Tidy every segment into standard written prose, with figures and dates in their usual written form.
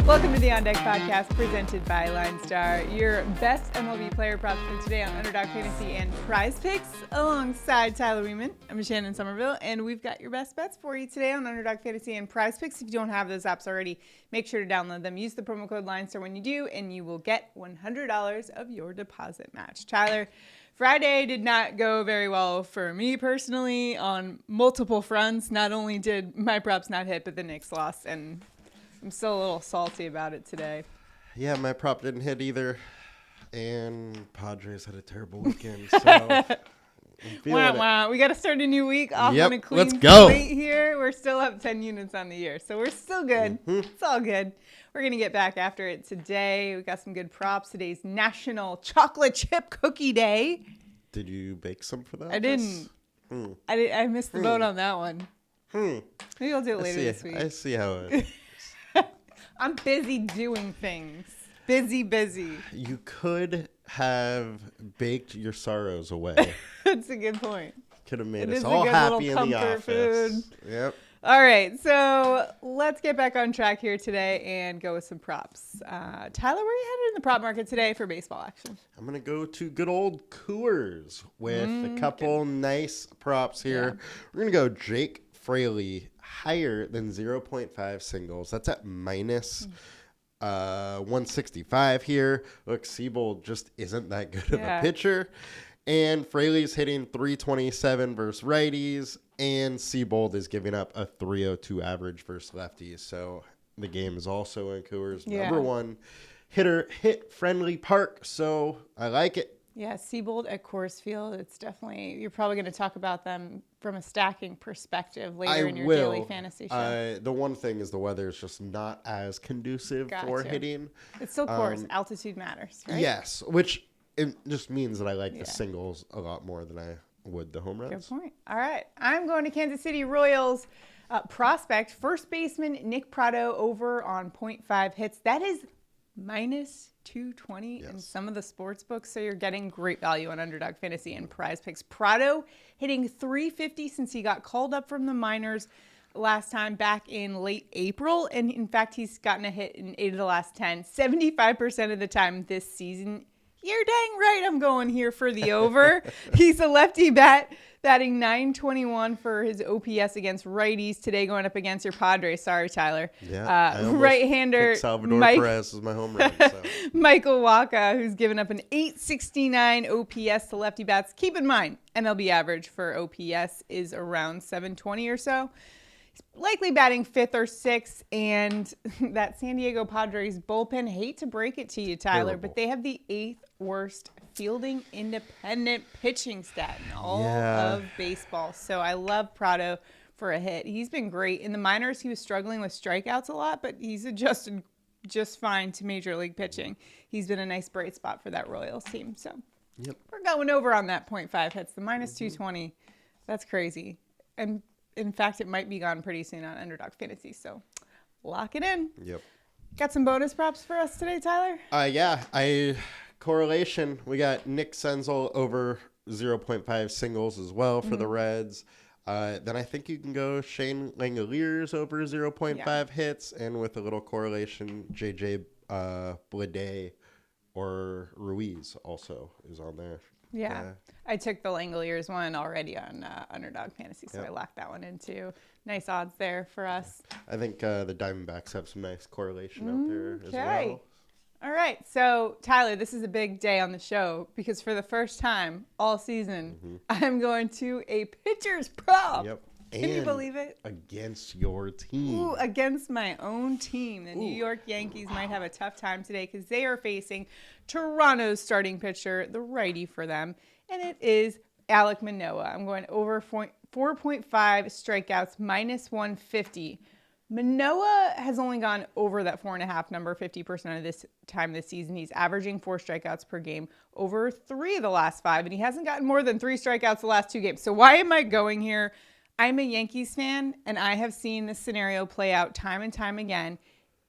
Welcome to the On Deck podcast presented by LineStar, your best MLB player props for today on Underdog Fantasy and PrizePicks, alongside Tyler Wiemann. I'm Shannon, Sommerville, and we've got your best bets for you today on Underdog Fantasy and PrizePicks. If you don't have those apps already, make sure to download them. Use the promo code LineStar when you do, and you will get $100 of your deposit match. Tyler, Friday did not go very well for me personally on multiple fronts. Not only did my props not hit, but the Knicks lost, and I'm still a little salty about it today. Yeah, my prop didn't hit either, and Padres had a terrible weekend. So We got to start a new week off on a clean slate here. We're still up 10 units on the year, so we're still good. Mm-hmm. It's all good. We're going to get back after it today. We got some good props. Today's National Chocolate Chip Cookie Day. Did you bake some for that? I didn't. I missed the boat on that one. Maybe I'll do it later this week. I see how it is. I'm busy doing things. Busy. You could have baked your sorrows away. That's a good point. Could have made us all happy in the office. Food. Yep. All right, so let's get back on track here today and go with some props. Tyler, where are you headed in the prop market today for baseball action? I'm going to go to good old Coors with a couple nice props here. Yeah. We're going to go Jake Fraley higher than 0.5 singles. That's at minus 165 here. Look, Seabold just isn't that good of a pitcher. And Fraley's hitting 327 versus righties, and Seabold is giving up a 302 average versus lefties. So the game is also in Coors' number one hit-friendly park, so I like it. Yeah, Seabold at Coors Field, it's definitely, you're probably going to talk about them from a stacking perspective later in your daily fantasy show. The one thing is the weather is just not as conducive for hitting. It's still Coors. Altitude matters, right? Yes, which it just means that I like the singles a lot more than I would the home runs. Good point. All right. I'm going to Kansas City Royals prospect, first baseman Nick Prado over on 0.5 hits. That is minus 220 in some of the sports books, so you're getting great value on Underdog Fantasy and PrizePicks. Prado hitting 350 since he got called up from the minors last time back in late April, and in fact he's gotten a hit in 8 of the last 10, 75% of the time this season. You're dang right I'm going here for the over. He's a lefty batting 921 for his OPS against righties today, going up against your Padres. Sorry, Tyler. Yeah, right-hander Salvador Perez is my home run. So. Michael Wacha, who's given up an 869 OPS to lefty bats. Keep in mind, MLB average for OPS is around 720 or so. Likely batting 5th or 6th, and that San Diego Padres bullpen, hate to break it to you, Tyler, but they have the 8th worst fielding independent pitching stat in all of baseball. So I love Prado for a hit. He's been great. In the minors, he was struggling with strikeouts a lot, but he's adjusted just fine to major league pitching. He's been a nice bright spot for that Royals team. So we're going over on that 0.5 hits, the minus 220. That's crazy. And in fact, it might be gone pretty soon on Underdog Fantasy, so lock it in. Yep. Got some bonus props for us today, Tyler? Correlation. We got Nick Senzel over 0.5 singles as well for the Reds. Then I think you can go Shane Langoliers over 0.5 hits, and with a little correlation, JJ Bleday or Ruiz also is on there. Yeah. I took the Langoliers one already on Underdog Fantasy, so I locked that one in too. Nice odds there for us. I think the Diamondbacks have some nice correlation out there as well. All right. So, Tyler, this is a big day on the show because for the first time all season, I'm going to a pitcher's prop. Yep. Can you believe it? Against your team. Ooh, against my own team. The New York Yankees might have a tough time today because they are facing Toronto's starting pitcher, the righty for them, and it is Alec Manoa. I'm going over 4.5 strikeouts, minus 150. Manoa has only gone over that 4.5 number 50% of this time this season. He's averaging 4 strikeouts per game over 3 of the last 5, and he hasn't gotten more than 3 strikeouts the last 2 games. So why am I going here? I'm a Yankees fan, and I have seen this scenario play out time and time again.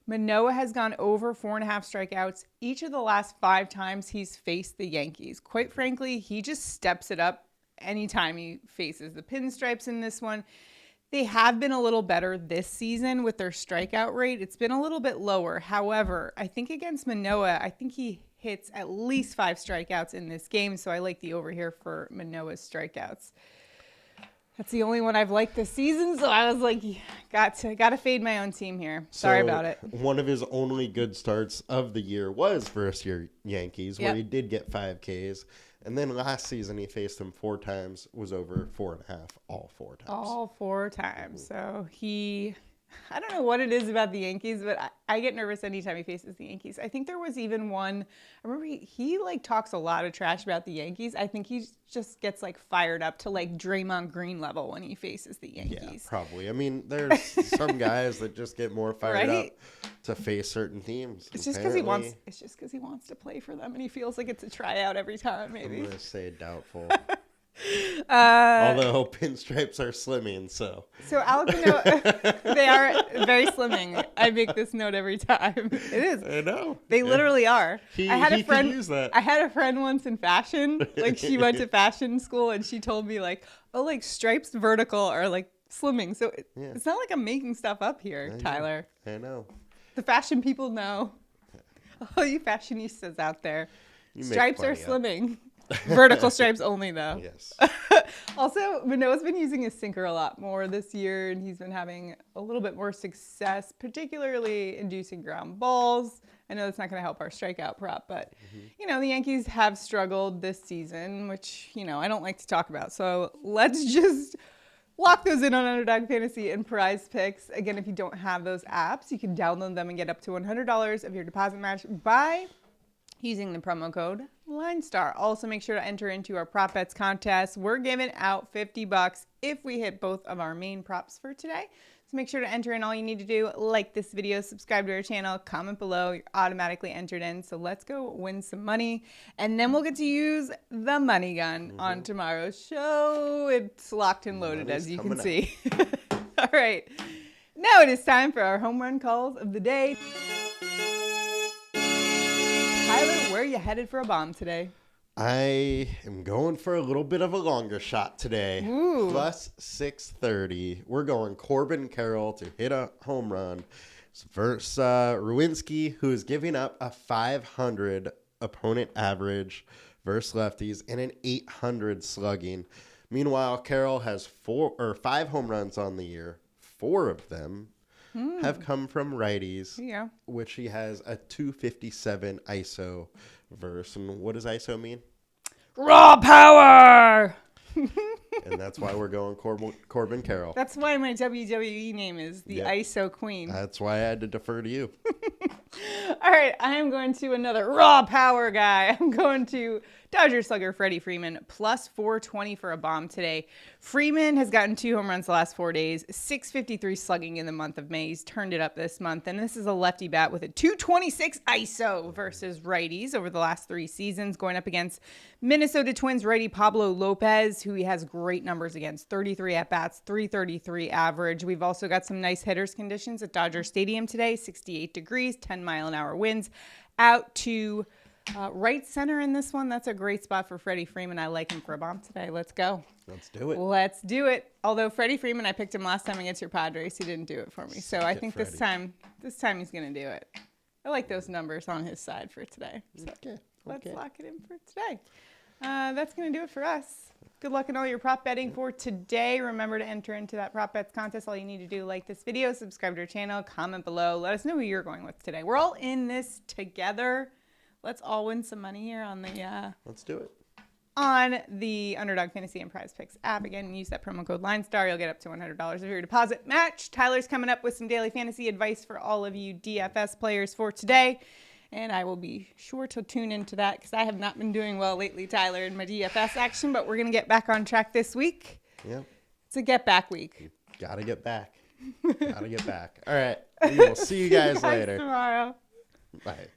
Manoa has gone over 4.5 strikeouts each of the last 5 times he's faced the Yankees. Quite frankly, he just steps it up anytime he faces the pinstripes in this one. They have been a little better this season with their strikeout rate. It's been a little bit lower. However, I think against Manoa, I think he hits at least 5 strikeouts in this game. So I like the over here for Manoa's strikeouts. That's the only one I've liked this season. So I was like, got to fade my own team here. Sorry about it. One of his only good starts of the year was versus your Yankees, where he did get 5 Ks. And then last season, he faced them 4 times, was over 4.5 all 4 times. All 4 times. So I don't know what it is about the Yankees, but I get nervous anytime he faces the Yankees. I think there was even one, I remember he like talks a lot of trash about the Yankees. I think he just gets like fired up to like Draymond Green level when he faces the Yankees. Yeah, probably. I mean, there's some guys that just get more fired up to face certain teams. It's just because he wants to play for them, and he feels like it's a tryout every time. Maybe I'm gonna say doubtful. Although pinstripes are slimming, so Alec Manoa, they are very slimming. I make this note every time. It is. I know. They literally are. I had a friend use that. I had a friend once in fashion. Like she went to fashion school, and she told me like, oh, like stripes vertical are like slimming. So it's not like I'm making stuff up here, Tyler. I know. The fashion people know. All you fashionistas out there, stripes are slimming. Vertical stripes only, though. Yes. Also, Manoa's been using his sinker a lot more this year, and he's been having a little bit more success, particularly inducing ground balls. I know that's not going to help our strikeout prop, but, the Yankees have struggled this season, which, I don't like to talk about. So let's just lock those in on Underdog Fantasy and PrizePicks. Again, if you don't have those apps, you can download them and get up to $100 of your deposit match by using the promo code LineStar. Also, make sure to enter into our prop bets contest. We're giving out $50 if we hit both of our main props for today. So make sure to enter in. All you need to do, like this video, subscribe to our channel, comment below. You're automatically entered in. So let's go win some money. And then we'll get to use the money gun on tomorrow's show. It's locked and loaded, as you can see. All right. Now it is time for our home run calls of the day. Tyler, where are you headed for a bomb today? I am going for a little bit of a longer shot today. Ooh. Plus 630. We're going Corbin Carroll to hit a home run versus Ruinski, who is giving up a 500 opponent average versus lefties and an 800 slugging. Meanwhile, Carroll has 5 home runs on the year. 4 of them have come from righties, which he has a 257 ISO verse. And what does ISO mean? Raw power! And that's why we're going Corbin Carroll. That's why my WWE name is the ISO Queen. That's why I had to defer to you. All right, I am going to another raw power guy. I'm going to Dodger slugger Freddie Freeman, plus 420 for a bomb today. Freeman has gotten 2 home runs the last 4 days, 653 slugging in the month of May. He's turned it up this month, and this is a lefty bat with a 226 ISO versus righties over the last 3 seasons, going up against Minnesota Twins righty Pablo Lopez, who he has great numbers against, 33 at-bats, 333 average. We've also got some nice hitters conditions at Dodger Stadium today, 68 degrees, 10-mile-an-hour winds, out to right center in this one. That's a great spot for Freddie Freeman. I like him for a bomb today. Let's go. Let's do it. Let's do it. Although Freddie Freeman, I picked him last time against your Padres. He didn't do it for me. So I think this time he's going to do it. I like those numbers on his side for today. So let's lock it in for today. That's going to do it for us. Good luck in all your prop betting for today. Remember to enter into that prop bets contest. All you need to do, like this video, subscribe to our channel, comment below. Let us know who you're going with today. We're all in this together. Let's all win some money here on the let's do it. On the Underdog Fantasy and PrizePicks app. Again, use that promo code LineStar. You'll get up to $100 of your deposit match. Tyler's coming up with some daily fantasy advice for all of you DFS players for today. And I will be sure to tune into that because I have not been doing well lately, Tyler, in my DFS action. But we're going to get back on track this week. Yep. It's a get back week. Gotta get back. Gotta get back. All right. We will see you guys later. Tomorrow. Bye.